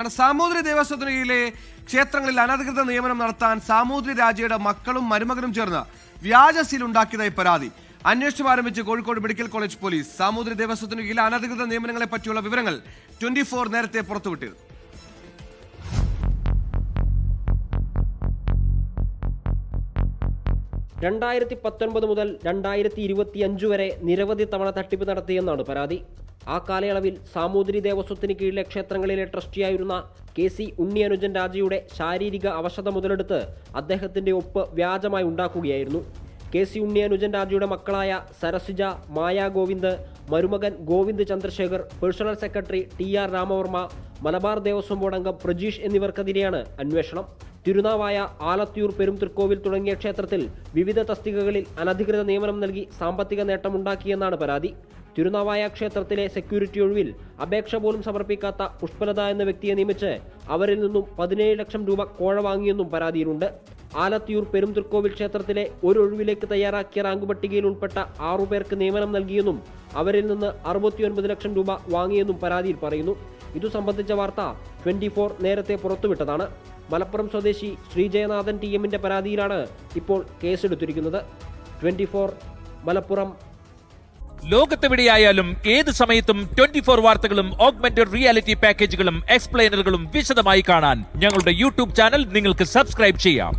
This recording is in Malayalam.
സാമൂതിരി ദേവസ്വത്തിന് കീഴിലെ ക്ഷേത്രങ്ങളിൽ അനധികൃത നിയമനം നടത്താൻ സാമൂതിരി രാജയുടെ മക്കളും മരുമകനും ചേർന്ന് വ്യാജ സീൽ ഉണ്ടാക്കിയതായി പരാതി. അന്വേഷണം ആരംഭിച്ച് Kozhikode medical college police. Samoothiri ദേവസ്വത്തിന് കീഴിലെ അനധികൃത നിയമനങ്ങളെ പറ്റിയുള്ള വിവരങ്ങൾ 24 നേരത്തെ പുറത്തുവിട്ടിരുന്നു. മുതൽ 2025 വരെ നിരവധി തവണ തട്ടിപ്പ് നടത്തിയെന്നാണ് പരാതി. ആ കാലയളവിൽ സാമൂതിരി ദേവസ്വത്തിന് കീഴിലെ ക്ഷേത്രങ്ങളിലെ ട്രസ്റ്റിയായിരുന്ന KC ഉണ്ണിയനുജൻ രാജയുടെ ശാരീരിക അവശത മുതലെടുത്ത് അദ്ദേഹത്തിന്റെ ഒപ്പ് വ്യാജമായി ഉണ്ടാക്കുകയായിരുന്നു. KC ഉണ്ണിയനുജൻ രാജയുടെ മക്കളായ സരസിജ, മായ ഗോവിന്ദ്, മരുമകൻ Govind Chandrasekhar, personal secretary TR Ramavarma, Malabar Devaswom board അംഗം പ്രജീഷ് എന്നിവർക്കെതിരെയാണ് അന്വേഷണം. തിരുനാവായ, ആലത്തിയൂർ, പെരുംതൃക്കോവിൽ തുടങ്ങിയ ക്ഷേത്രത്തിൽ വിവിധ തസ്തികകളിൽ അനധികൃത നിയമനം നൽകി സാമ്പത്തിക നേട്ടമുണ്ടാക്കിയെന്നാണ് പരാതി. തിരുനാവായ ക്ഷേത്രത്തിലെ സെക്യൂരിറ്റി ഒഴിവിൽ അപേക്ഷ പോലും സമർപ്പിക്കാത്ത പുഷ്പലത എന്ന വ്യക്തിയെ നിയമിച്ച് അവരിൽ നിന്നും 17 ലക്ഷം രൂപ കോഴ വാങ്ങിയെന്നും പരാതിയിലുണ്ട്. ആലത്തിയൂർ പെരുംതൃക്കോവിൽ ക്ഷേത്രത്തിലെ ഒരു ഒഴിവിലേക്ക് തയ്യാറാക്കിയ റാങ്ക് പട്ടികയിൽ ഉൾപ്പെട്ട 6 പേർക്ക് നിയമനം നൽകിയെന്നും അവരിൽ നിന്ന് 69 ലക്ഷം രൂപ വാങ്ങിയെന്നും പരാതിയിൽ പറയുന്നു. ഇതു സംബന്ധിച്ച വാർത്ത 24 നേരത്തെ പുറത്തുവിട്ടതാണ്. മലപ്പുറം സ്വദേശി ശ്രീജയനാഥൻ TMന്റെ പരാതിയിലാണ് ഇപ്പോൾ കേസെടുത്തിരിക്കുന്നത്. 24 മലപ്പുറം. ലോകത്തെവിടെയായാലും ഏത് സമയത്തും 24 വാർത്തകളും ഓഗ്മെന്റഡ് റിയാലിറ്റി പാക്കേജുകളും എക്സ്പ്ലെയിനറുകളും വിശദമായി കാണാൻ ഞങ്ങളുടെ YouTube ചാനൽ നിങ്ങൾക്ക് സബ്സ്ക്രൈബ് ചെയ്യാം.